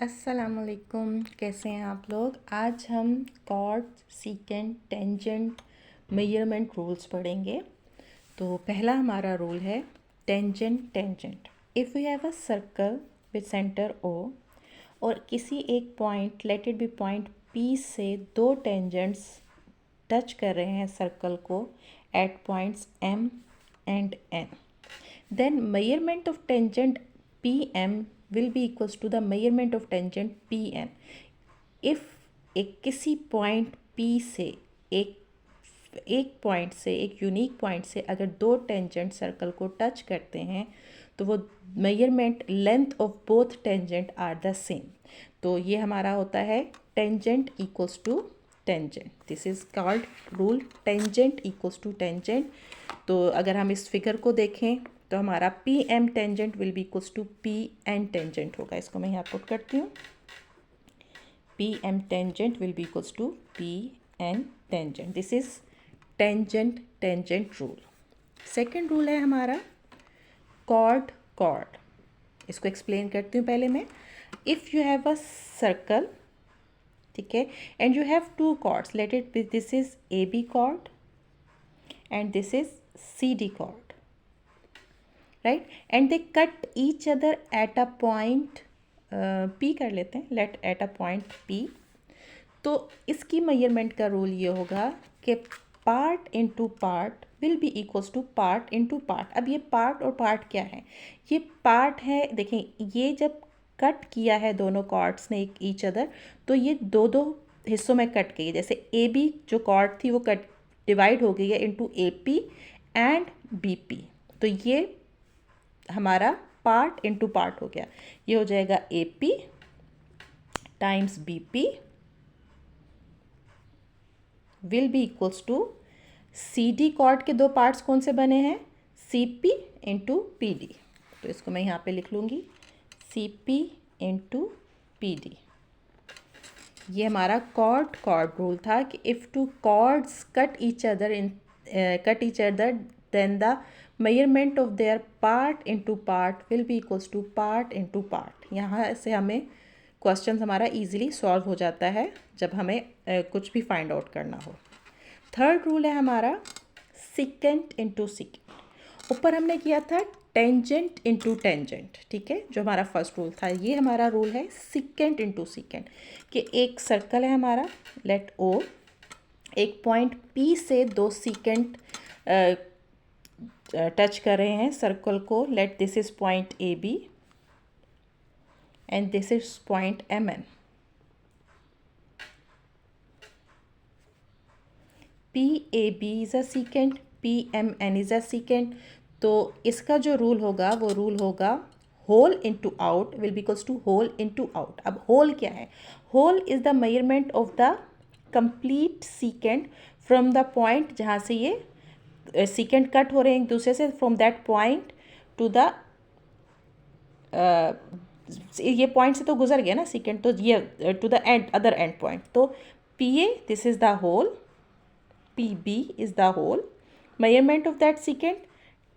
अस्सलामुअलैकुम, कैसे हैं आप लोग। आज हम chord, secant, tangent, measurement rules पढ़ेंगे। तो पहला हमारा रूल है tangent. Tangent if we have a circle with centre O और किसी एक point, let it be point P से दो टेंजेंट्स टच कर रहे हैं सर्कल को at points M and N, then measurement of tangent PM will be equals to the measurement of tangent PN if एक किसी पॉइंट P से एक पॉइंट से, एक यूनिक पॉइंट से अगर दो टेंजेंट सर्कल को टच करते हैं तो वो measurement length of both tangent are the same. तो ये हमारा होता है tangent equals to tangent. This is called rule tangent equals to tangent. तो अगर हम इस फिगर को देखें तो हमारा P M tangent will be equals to P N tangent होगा। इसको मैं यहाँ पुट करती हूँ। P M tangent will be equals to P N tangent. This is tangent tangent rule. Second rule है हमारा कॉर्ड कॉर्ड। इसको एक्सप्लेन करती हूँ पहले मैं। If you have a circle, ठीक है, and you have two chords, let it be this is A B chord and this is C D chord, right, and they cut each other at a point P कर लेते हैं, let at a point P. तो इसकी measurement का rule ये होगा कि part into part will be equals to part into part. अब ये पार्ट और पार्ट क्या है? ये पार्ट है, देखें, ये जब कट किया है दोनों कॉर्ड्स ने एक ईच अदर, तो ये दो दो हिस्सों में कट गई है। जैसे ए बी जो कॉर्ड थी वो कट डिवाइड हो गई है into A P and B P. तो ये हमारा पार्ट इनटू पार्ट हो गया। ये हो जाएगा A P times B P will be equals to C D chord के दो पार्ट्स कौन से बने हैं? C P into P D. तो इसको मैं यहाँ पे लिख लूँगी C P into P D. ये हमारा कॉर्ड कॉर्ड रूल था कि if two chords cut each other then the measurement of their part into part will be equals to part into part. यहाँ से हमें क्वेश्चन हमारा इजीली सॉल्व हो जाता है जब हमें कुछ भी फाइंड आउट करना हो। थर्ड रूल है हमारा सीकेंट इनटू सीकेंट। ऊपर हमने किया था टेंजेंट इनटू टेंजेंट, ठीक है, जो हमारा फर्स्ट रूल था। ये हमारा रूल है सीकेंट इनटू सीकेंट कि एक सर्कल है हमारा, लेट ओ, एक पॉइंट पी से दो सीकेंट टच कर रहे हैं सर्कल को, let this is point A B and this is point M N. P A B is a secant, P M N is a secant. तो इसका जो रूल होगा वो रूल होगा whole into out will be equals to whole into out. अब whole क्या है? Whole is the measurement of the complete secant from the point जहाँ से ये सीकेंट कट हो रहे हैं एक दूसरे से, from that point to the ये पॉइंट से तो गुजर गया ना सीकेंट, तो ये to the end other end point. तो P A this is the whole, PB is the whole, measurement of that secant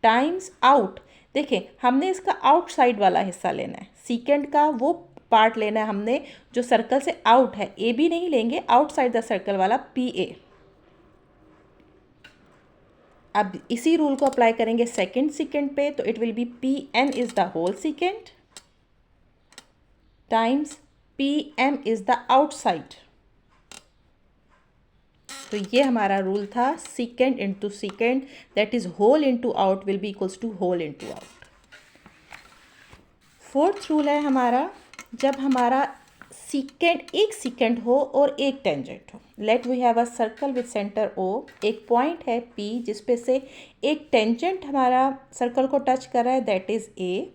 times out। देखें, हमने इसका आउटसाइड वाला हिस्सा लेना है, सीकेंट का वो पार्ट लेना है हमने जो सर्कल से आउट है। ए बी नहीं लेंगे, आउटसाइड द सर्कल वाला PA। अब इसी रूल को अप्लाई करेंगे सेकेंड सीकेंट पे, तो it will be PN is the whole secant times PM is the outside. तो ये हमारा रूल था secant into secant, that is whole into out will be equals to whole into out. Fourth rule है हमारा, जब हमारा secant, एक secant हो और एक टेंजेंट हो, let we have a circle with centre O, एक पॉइंट है P जिस पे से एक टेंजेंट हमारा सर्कल को टच कर रहा है, दैट इज A,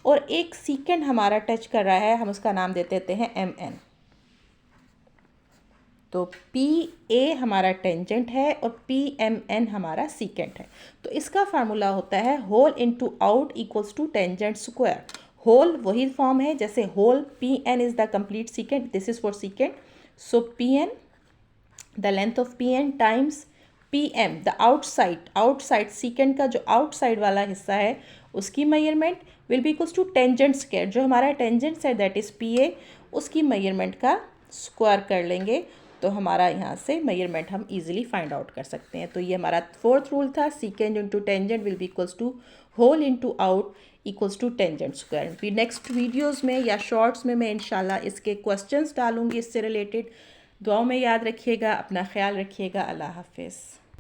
और एक सीकेंट हमारा टच कर रहा है, हम उसका नाम दे देते हैं MN। तो पी ए हमारा टेंजेंट है और पी एम एन हमारा सीकेंट है। तो इसका फार्मूला होता है whole into out equals to tangent square. Whole वही फॉर्म है जैसे whole P N is the complete secant, this is for secant, so P N the length of P N times P M the outside, outside secant का जो outside वाला हिस्सा है उसकी measurement will be equals to tangent square, जो हमारा tangent है that is P A, उसकी मेजरमेंट का स्क्वायर कर लेंगे तो हमारा यहाँ से मेजरमेंट हम इजीली फाइंड आउट कर सकते हैं। तो ये हमारा फोर्थ रूल था, secant into tangent will be equals to whole into out equals to tangent square. फिर नेक्स्ट वीडियोज़ में या शॉर्ट्स में मैं इंशाल्लाह इसके क्वेश्चंस डालूंगी इससे रिलेटेड। दुआओं में याद रखिएगा, अपना ख्याल रखिएगा। अल्लाह हाफिज़।